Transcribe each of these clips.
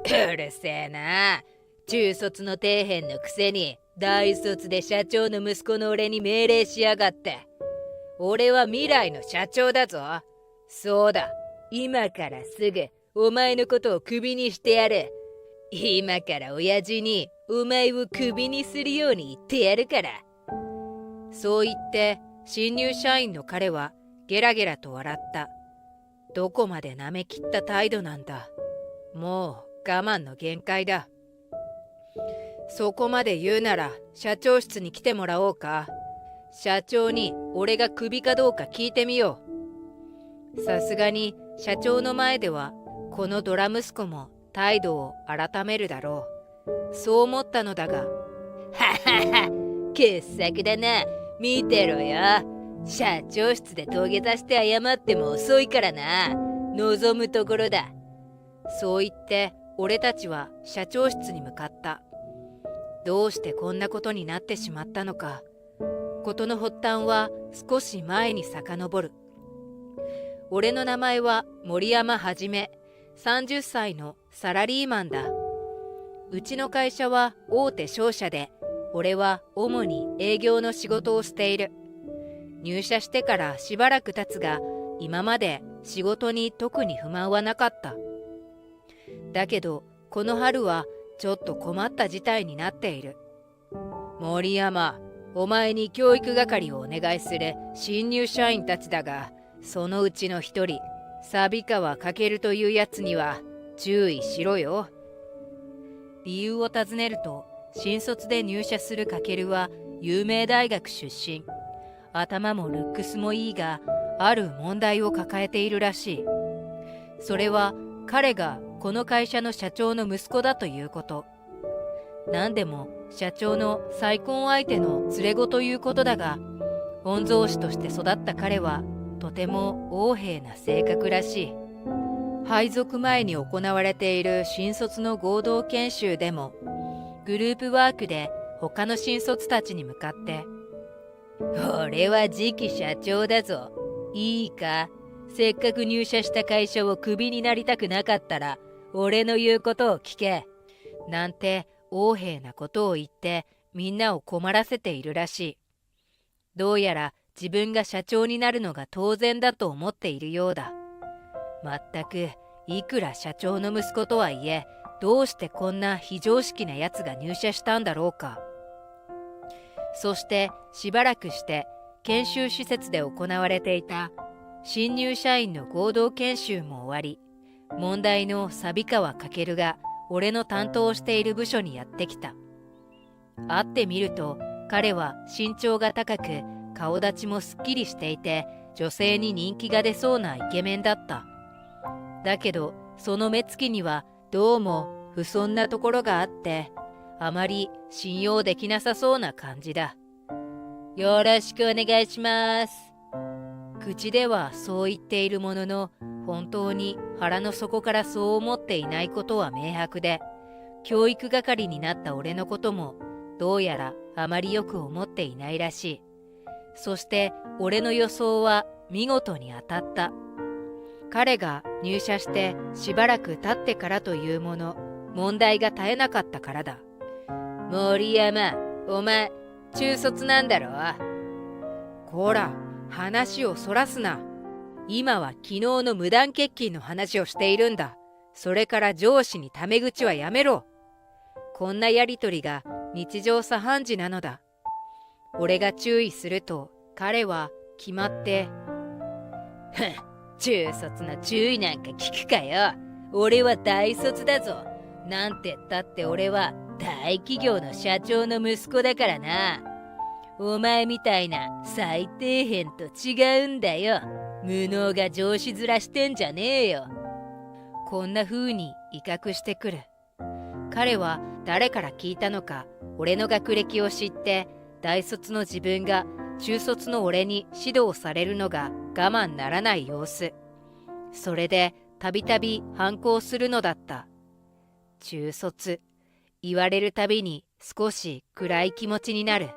うるせえな。中卒の底辺のくせに大卒で社長の息子の俺に命令しやがって。俺は未来の社長だぞ。そうだ、今からすぐお前のことをクビにしてやる。今から親父にお前をクビにするように言ってやるから。そう言って新入社員の彼はゲラゲラと笑った。どこまで舐めきった態度なんだ。もう我慢の限界だ。そこまで言うなら社長室に来てもらおうか。社長に俺がクビかどうか聞いてみよう。さすがに社長の前ではこのドラ息子も態度を改めるだろう。そう思ったのだが、ははは、傑作だな。見てろよ。社長室で土下座して謝っても遅いからな。望むところだ。そう言って俺たちは社長室に向かった。どうしてこんなことになってしまったのか。事の発端は少し前に遡る。俺の名前は森山はじめ、30歳のサラリーマンだ。うちの会社は大手商社で、俺は主に営業の仕事をしている。入社してからしばらく経つが、今まで仕事に特に不満はなかった。だけど、この春はちょっと困った事態になっている。森山、お前に教育係をお願いする新入社員たちだが、そのうちの一人、錆川翔というやつには注意しろよ。理由を尋ねると、新卒で入社する翔は有名大学出身。頭もルックスもいいが、ある問題を抱えているらしい。それは彼がこの会社の社長の息子だということ。何でも社長の再婚相手の連れ子ということだが、御曹司として育った彼はとても横柄な性格らしい。配属前に行われている新卒の合同研修でも、グループワークで他の新卒たちに向かって、俺は次期社長だぞ。いいか、せっかく入社した会社をクビになりたくなかったら、俺の言うことを聞け。なんて横柄なことを言ってみんなを困らせているらしい。どうやら自分が社長になるのが当然だと思っているようだ。まったく、いくら社長の息子とはいえ、どうしてこんな非常識なやつが入社したんだろうか。そしてしばらくして研修施設で行われていた新入社員の合同研修も終わり、問題の錆川翔が俺の担当している部署にやってきた。会ってみると、彼は身長が高く顔立ちもすっきりしていて、女性に人気が出そうなイケメンだった。だけどその目つきにはどうも不遜なところがあって、あまり信用できなさそうな感じだ。よろしくお願いします。口ではそう言っているものの、本当に腹の底からそう思っていないことは明白で、教育係になった俺のこともどうやらあまりよく思っていないらしい。そして俺の予想は見事に当たった。彼が入社してしばらく経ってからというもの、問題が絶えなかったからだ。森山、お前中卒なんだろ。こら、話をそらすな。今は昨日の無断欠勤の話をしているんだ。それから上司にタメ口はやめろ。こんなやりとりが日常茶飯事なのだ。俺が注意すると、彼は決まって「ふん、中卒の注意なんか聞くかよ。俺は大卒だぞ。なんてったって俺は大企業の社長の息子だからな。お前みたいな最底辺と違うんだよ。無能が上司面してんじゃねえよ。」こんな風に威嚇してくる。彼は誰から聞いたのか、俺の学歴を知って、大卒の自分が中卒の俺に指導されるのが我慢ならない様子。それでたびたび反抗するのだった。中卒、言われるたびに少し暗い気持ちになる。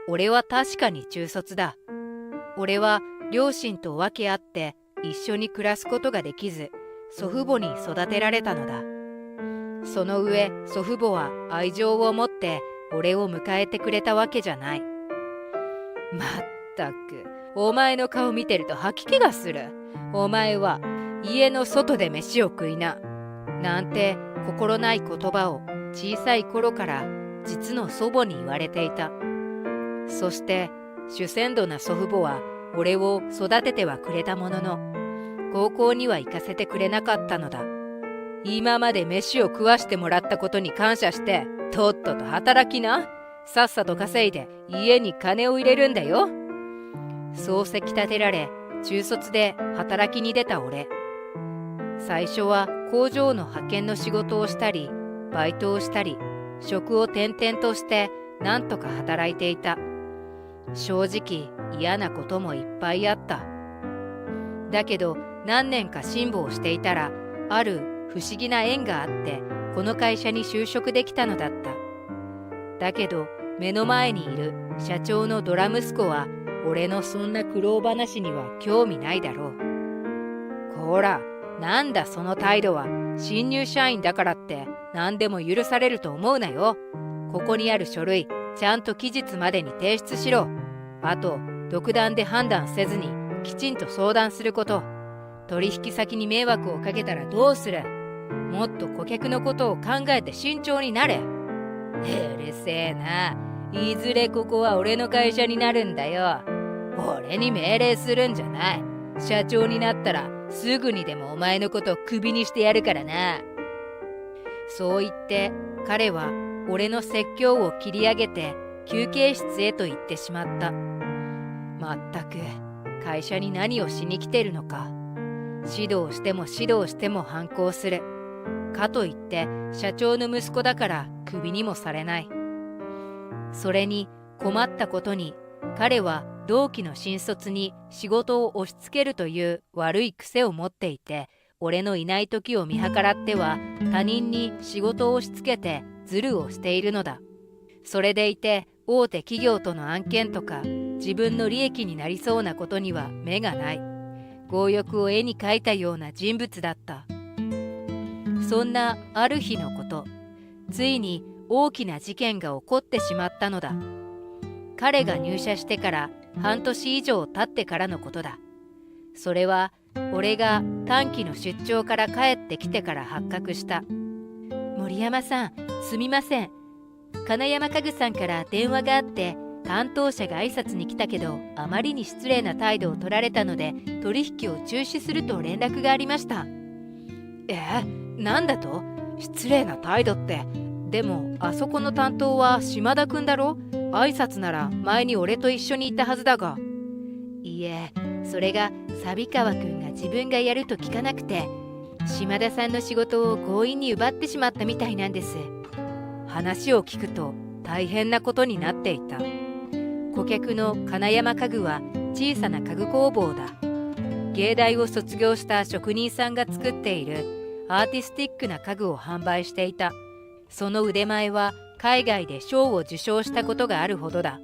俺は確かに中卒だ。俺は両親と分け合って一緒に暮らすことができず、祖父母に育てられたのだ。その上祖父母は愛情を持って俺を迎えてくれたわけじゃない。まったくお前の顔見てると吐き気がする。お前は家の外で飯を食いな。なんて心ない言葉を小さい頃から実の祖母に言われていた。そして主戦度な祖父母は俺を育ててはくれたものの、高校には行かせてくれなかったのだ。今まで飯を食わしてもらったことに感謝して、とっとと働きな。さっさと稼いで家に金を入れるんだよ。そうせき立てられ、中卒で働きに出た俺。最初は工場の派遣の仕事をしたり、バイトをしたり、職を転々としてなんとか働いていた。正直嫌なこともいっぱいあった。だけど何年か辛抱していたら、ある不思議な縁があってこの会社に就職できたのだった。だけど目の前にいる社長のドラ息子は俺のそんな苦労話には興味ないだろう。こら、なんだその態度は。新入社員だからって何でも許されると思うなよ。ここにある書類ちゃんと期日までに提出しろ。あと独断で判断せずにきちんと相談すること。取引先に迷惑をかけたらどうする。もっと顧客のことを考えて慎重になれ。うるせえな。いずれここは俺の会社になるんだよ。俺に命令するんじゃない。社長になったらすぐにでもお前のことをクビにしてやるからな。そう言って彼は俺の説教を切り上げて休憩室へと行ってしまった。まったく会社に何をしに来てるのか。指導しても指導しても反抗する。かといって社長の息子だからクビにもされない。それに困ったことに彼は同期の新卒に仕事を押し付けるという悪い癖を持っていて、俺のいない時を見計らっては他人に仕事を押し付けてズルをしているのだ。それでいて大手企業との案件とか自分の利益になりそうなことには目がない。強欲を絵に描いたような人物だった。そんなある日のこと、ついに大きな事件が起こってしまったのだ。彼が入社してから半年以上経ってからのことだ。それは俺が短期の出張から帰ってきてから発覚した。森山さん、すみません。金山家具さんから電話があって、担当者が挨拶に来たけどあまりに失礼な態度を取られたので取引を中止すると連絡がありました。なんだと？失礼な態度って。でもあそこの担当は島田くんだろ。挨拶なら前に俺と一緒に行ったはずだが。いえ、それが錆川くんが自分がやると聞かなくて、島田さんの仕事を強引に奪ってしまったみたいなんです。話を聞くと大変なことになっていた。顧客の金山家具は小さな家具工房だ。芸大を卒業した職人さんが作っているアーティスティックな家具を販売していた。その腕前は海外で賞を受賞したことがあるほどだ。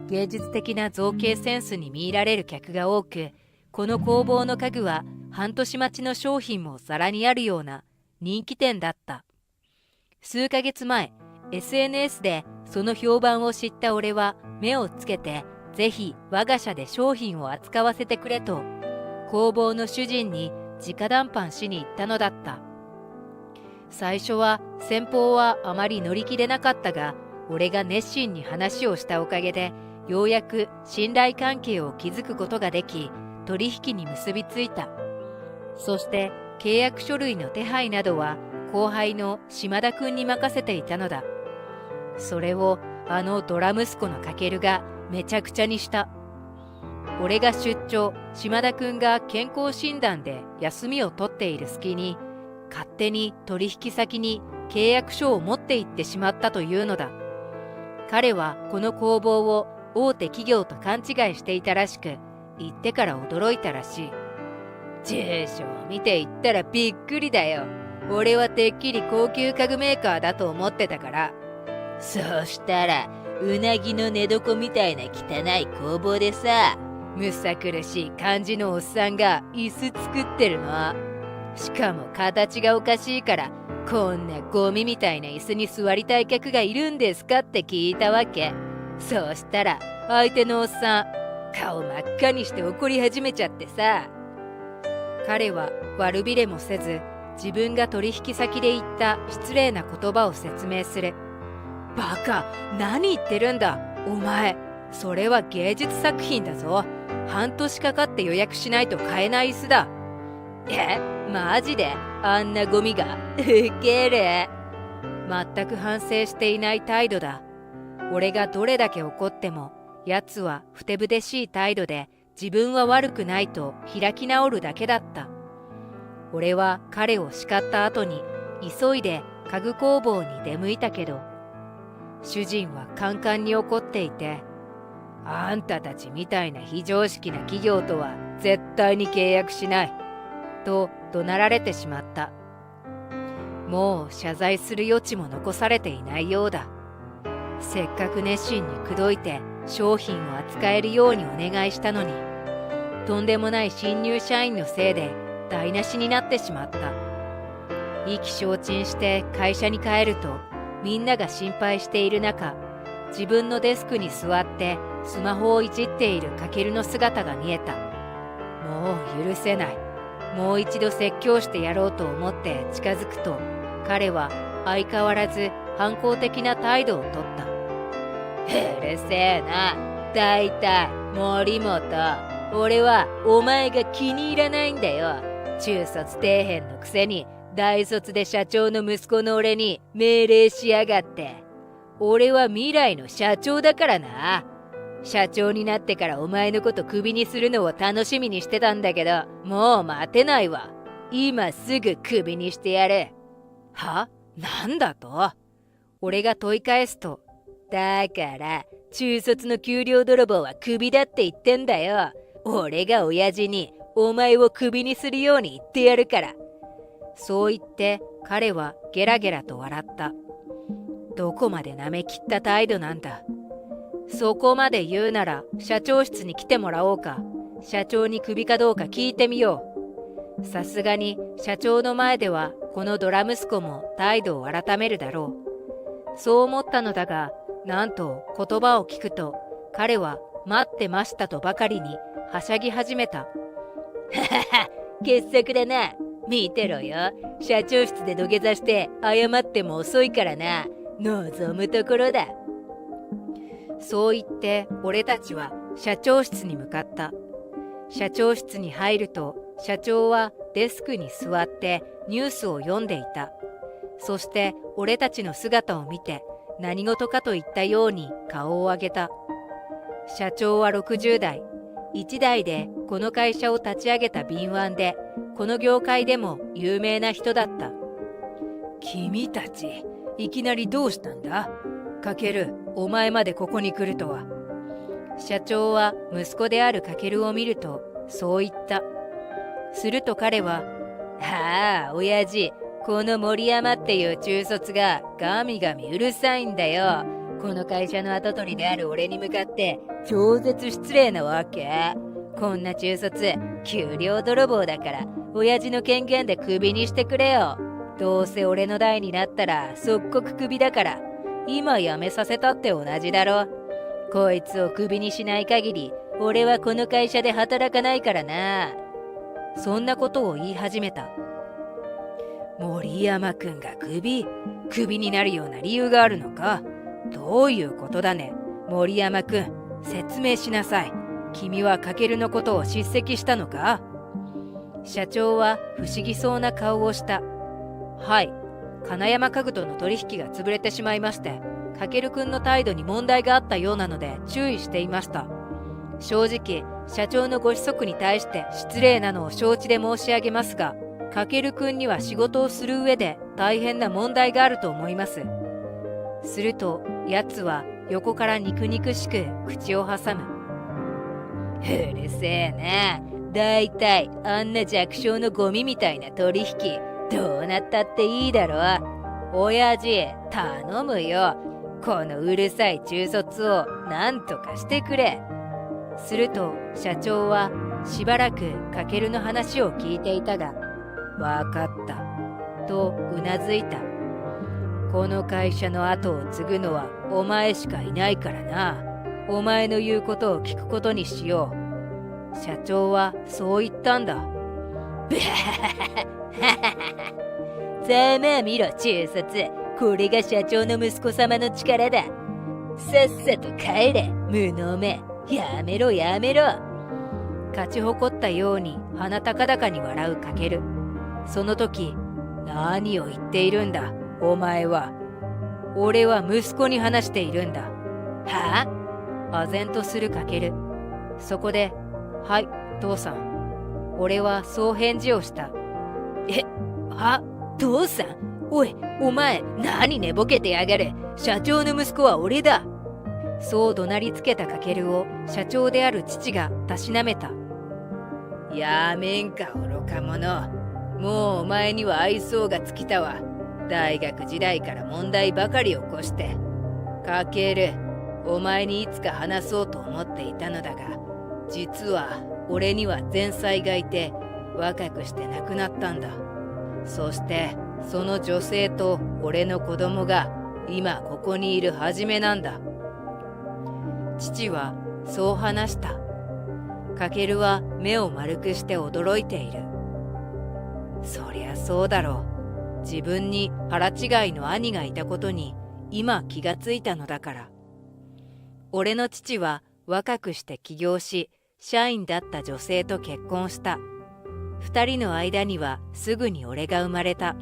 芸術的な造形センスに見入られる客が多く、この工房の家具は半年待ちの商品もざらにあるような人気店だった。数ヶ月前、SNS でその評判を知った俺は目をつけて、ぜひ我が社で商品を扱わせてくれと工房の主人に直談判しに行ったのだった。最初は先方はあまり乗り気でなかったが、俺が熱心に話をしたおかげでようやく信頼関係を築くことができ、取引に結びついた。そして契約書類の手配などは後輩の島田くんに任せていたのだ。それをあのドラ息子のカケルがめちゃくちゃにした。俺が出張、島田くんが健康診断で休みを取っている隙に、勝手に取引先に契約書を持って行ってしまったというのだ。彼はこの工房を大手企業と勘違いしていたらしく、行ってから驚いたらしい。住所を見て行ったらびっくりだよ。俺はてっきり高級家具メーカーだと思ってたから。そうしたらうなぎの寝床みたいな汚い工房でさ、むさ苦しい感じのおっさんが椅子作ってるの。しかも形がおかしいからこんなゴミみたいな椅子に座りたい客がいるんですかって聞いたわけ。そうしたら相手のおっさん顔真っ赤にして怒り始めちゃってさ。彼は悪びれもせず自分が取引先で言った失礼な言葉を説明する。バカ、何言ってるんだお前、それは芸術作品だぞ。半年かかって予約しないと買えない椅子だ。マジであんなゴミがウケる。全く反省していない態度だ。俺がどれだけ怒っても奴はふてぶてしい態度で自分は悪くないと開き直るだけだった。俺は彼を叱った後に急いで家具工房に出向いたけど、主人はカンカンに怒っていて、あんたたちみたいな非常識な企業とは絶対に契約しないと怒鳴られてしまった。もう謝罪する余地も残されていないようだ。せっかく熱心に口説いて商品を扱えるようにお願いしたのに、とんでもない新入社員のせいで台無しになってしまった。意気消沈して会社に帰ると、みんなが心配している中、自分のデスクに座ってスマホをいじっているカケルの姿が見えた。もう許せない。もう一度説教してやろうと思って近づくと、彼は相変わらず反抗的な態度をとった。うるせえな。だいたい森本、俺はお前が気に入らないんだよ。中卒底辺のくせに大卒で社長の息子の俺に命令しやがって。俺は未来の社長だからな。社長になってからお前のことクビにするのを楽しみにしてたんだけど、もう待てないわ。今すぐクビにしてやれ。は？なんだと？俺が問い返すと、だから中卒の給料泥棒はクビだって言ってんだよ。俺が親父にお前をクビにするように言ってやるから。そう言って彼はゲラゲラと笑った。どこまで舐めきった態度なんだ。そこまで言うなら社長室に来てもらおうか。社長にクビかどうか聞いてみよう。さすがに社長の前ではこのドラ息子も態度を改めるだろう。そう思ったのだが、なんと言葉を聞くと彼は待ってましたとばかりにはしゃぎ始めた。ははは、傑作だな。見てろよ。社長室で土下座して謝っても遅いからな。望むところだ。そう言って俺たちは社長室に向かった。社長室に入ると、社長はデスクに座ってニュースを読んでいた。そして俺たちの姿を見て何事かといったように顔を上げた。社長は60代、一代でこの会社を立ち上げた敏腕で、この業界でも有名な人だった。君たち、いきなりどうしたんだ？カケル、お前までここに来るとは。社長は息子であるカケルを見るとそう言った。すると彼は、ああ、親父、この森山っていう中卒がガミガミうるさいんだよ。この会社の跡取りである俺に向かって超絶失礼なわけ。こんな中卒、給料泥棒だから親父の権限でクビにしてくれよ。どうせ俺の代になったら即刻クビだから、今辞めさせたって同じだろ。こいつをクビにしない限り俺はこの会社で働かないからな。そんなことを言い始めた。森山くんがクビになるような理由があるのか？どういうことだね。森山くん、説明しなさい。君はカケルのことを叱責したのか？社長は不思議そうな顔をした。はい、金山家具との取引が潰れてしまいまして、カケルくんの態度に問題があったようなので注意していました。正直、社長のご子息に対して失礼なのを承知で申し上げますが、カケルくんには仕事をする上で大変な問題があると思います。すると、奴は横から肉々しく口を挟む。うるせえな。だいたいあんな弱小のゴミみたいな取引、どうなったっていいだろ。親父、頼むよ。このうるさい中卒をなんとかしてくれ。すると社長はしばらくカケルの話を聞いていたが、わかったとうなずいた。この会社の後を継ぐのはお前しかいないからな。お前の言うことを聞くことにしよう。社長はそう言ったんだ。ブハハハ。ざまあ見ろ中卒。これが社長の息子様の力だ。さっさと帰れ無能め。やめろやめろ。勝ち誇ったように鼻高々に笑うカケル。その時、何を言っているんだお前は。俺は息子に話しているんだ。はあ？唖然とするカケル。そこで、はい、父さん。俺はそう返事をした。父さん？おい、お前、何寝ぼけてやがる。社長の息子は俺だ。そう怒鳴りつけたカケルを社長である父がたしなめた。やめんか愚か者。もうお前には愛想が尽きたわ。大学時代から問題ばかり起こして。カケル、お前にいつか話そうと思っていたのだが、実は俺には前妻がいて若くして亡くなったんだ。そしてその女性と俺の子供が今ここにいるはじめなんだ。父はそう話した。カケルは目を丸くして驚いている。そりゃそうだろう。自分に腹違いの兄がいたことに今気がついたのだから。俺の父は若くして起業し、社員だった女性と結婚した。二人の間にはすぐに俺が生まれた。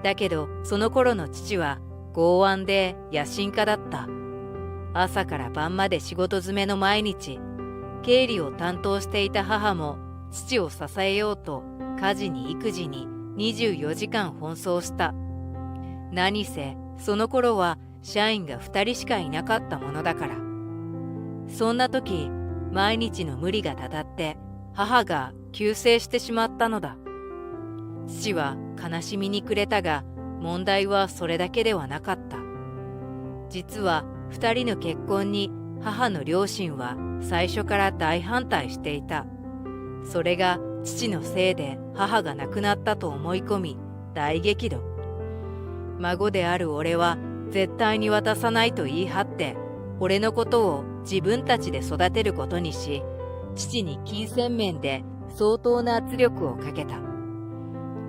だけどその頃の父は剛腕で野心家だった。朝から晩まで仕事詰めの毎日。経理を担当していた母も父を支えようと家事に育児に24時間奔走した。何せその頃は社員が2人しかいなかったものだから。そんな時、毎日の無理がたたって母が急逝してしまったのだ。父は悲しみに暮れたが、問題はそれだけではなかった。実は2人の結婚に母の両親は最初から大反対していた。それが父のせいで母が亡くなったと思い込み大激怒。孫である俺は絶対に渡さないと言い張って俺のことを自分たちで育てることにし、父に金銭面で相当な圧力をかけた。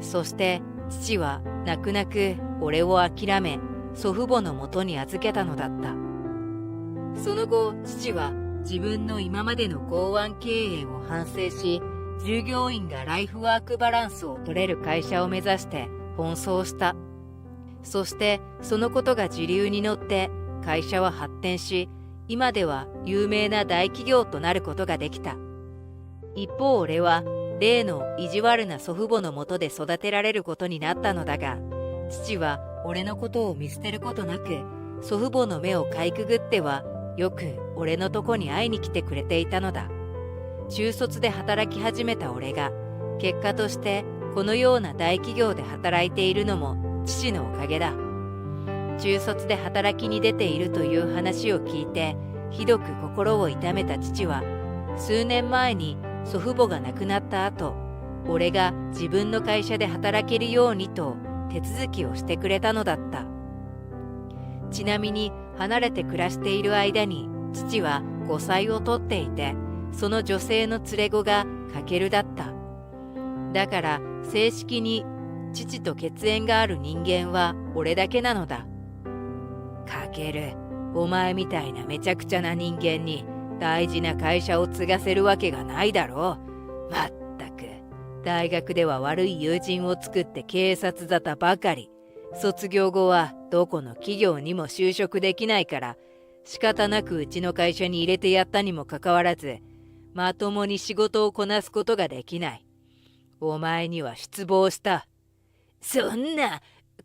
そして父は泣く泣く俺を諦め祖父母のもとに預けたのだった。その後父は自分の今までの剛腕経営を反省し、従業員がライフワークバランスを取れる会社を目指して奔走した。そしてそのことが時流に乗って会社は発展し、今では有名な大企業となることができた。一方俺は例の意地悪な祖父母のもとで育てられることになったのだが、父は俺のことを見捨てることなく、祖父母の目をかいくぐってはよく俺のとこに会いに来てくれていたのだ。中卒で働き始めた俺が結果としてこのような大企業で働いているのも父のおかげだ。中卒で働きに出ているという話を聞いてひどく心を痛めた父は、数年前に祖父母が亡くなった後、俺が自分の会社で働けるようにと手続きをしてくれたのだった。ちなみに離れて暮らしている間に父は5歳をとっていて、その女性の連れ子がカケルだった。だから正式に父と血縁がある人間は俺だけなのだ。カケル、お前みたいなめちゃくちゃな人間に大事な会社を継がせるわけがないだろう。まったく、大学では悪い友人を作って警察沙汰ばかり。卒業後はどこの企業にも就職できないから仕方なくうちの会社に入れてやったにもかかわらず、まともに仕事をこなすことができない。お前には失望した。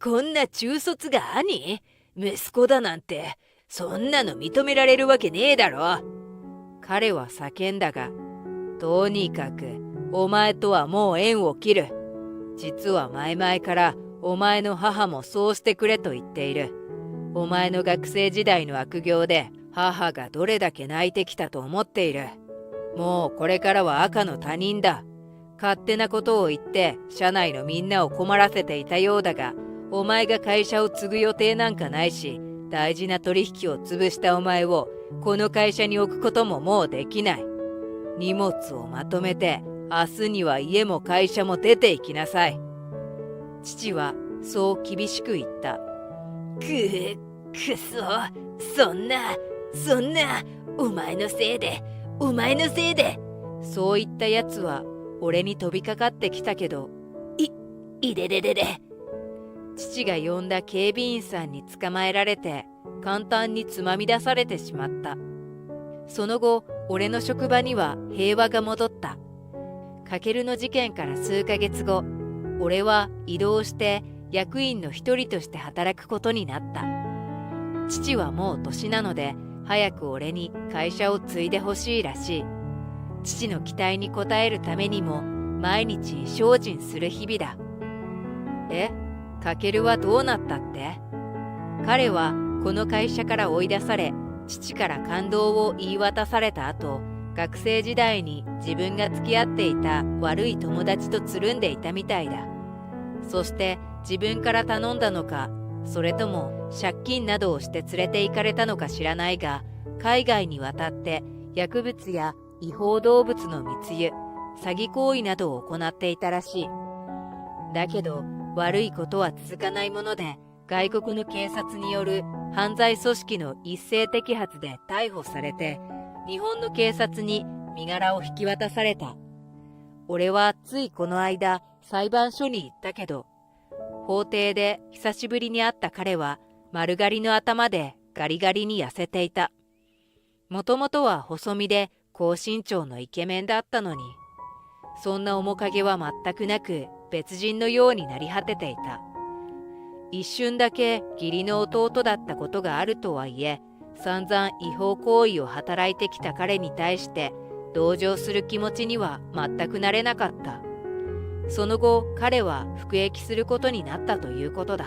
こんな中卒が兄？息子だなんて、そんなの認められるわけねえだろ。彼は叫んだが、とにかくお前とはもう縁を切る。実は前々からお前の母もそうしてくれと言っている。お前の学生時代の悪行で母がどれだけ泣いてきたと思っている。もうこれからは赤の他人だ。勝手なことを言って社内のみんなを困らせていたようだが、お前が会社を継ぐ予定なんかないし、大事な取引を潰したお前をこの会社に置くことももうできない。荷物をまとめて明日には家も会社も出て行きなさい。父はそう厳しく言った。くそ、そんな、お前のせいで。そういったやつは俺に飛びかかってきたけど、いでででで。父が呼んだ警備員さんに捕まえられて簡単につまみ出されてしまった。その後、俺の職場には平和が戻った。カケルの事件から数ヶ月後、俺は異動して役員の一人として働くことになった。父はもう年なので、早く俺に会社を継いでほしいらしい。父の期待に応えるためにも毎日精進する日々だ。カケルはどうなったって？彼はこの会社から追い出され、父から勘当を言い渡された後、学生時代に自分が付き合っていた悪い友達とつるんでいたみたいだ。そして自分から頼んだのか、それとも借金などをして連れて行かれたのか知らないが、海外に渡って薬物や違法動物の密輸、詐欺行為などを行っていたらしい。だけど悪いことは続かないもので、外国の警察による犯罪組織の一斉摘発で逮捕されて、日本の警察に身柄を引き渡された。俺はついこの間裁判所に行ったけど、法廷で久しぶりに会った彼は丸刈りの頭でガリガリに痩せていた。もともとは細身で高身長のイケメンだったのに、そんな面影は全くなく別人のようになり果てていた。一瞬だけ義理の弟だったことがあるとはいえ、散々違法行為を働いてきた彼に対して同情する気持ちには全くなれなかった。その後、彼は服役することになったということだ。